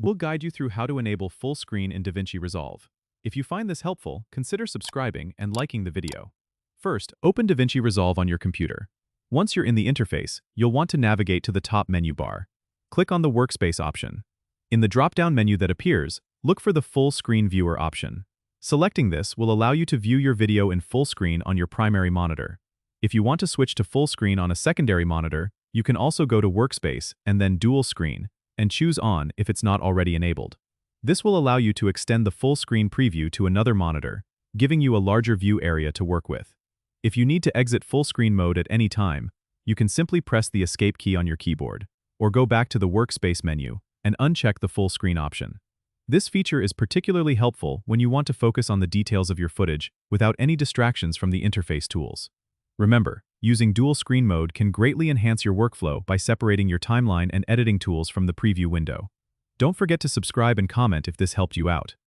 We'll guide you through how to enable full screen in DaVinci Resolve. If you find this helpful, consider subscribing and liking the video. First, open DaVinci Resolve on your computer. Once you're in the interface, you'll want to navigate to the top menu bar. Click on the Workspace option. In the drop-down menu that appears, look for the Full Screen Viewer option. Selecting this will allow you to view your video in full screen on your primary monitor. If you want to switch to full screen on a secondary monitor, you can also go to Workspace and then Dual Screen, and choose On if it's not already enabled. This will allow you to extend the full screen preview to another monitor, giving you a larger view area to work with. If you need to exit full screen mode at any time, you can simply press the Escape key on your keyboard, or go back to the Workspace menu and uncheck the full screen option. This feature is particularly helpful when you want to focus on the details of your footage without any distractions from the interface tools. Remember, using dual screen mode can greatly enhance your workflow by separating your timeline and editing tools from the preview window. Don't forget to subscribe and comment if this helped you out.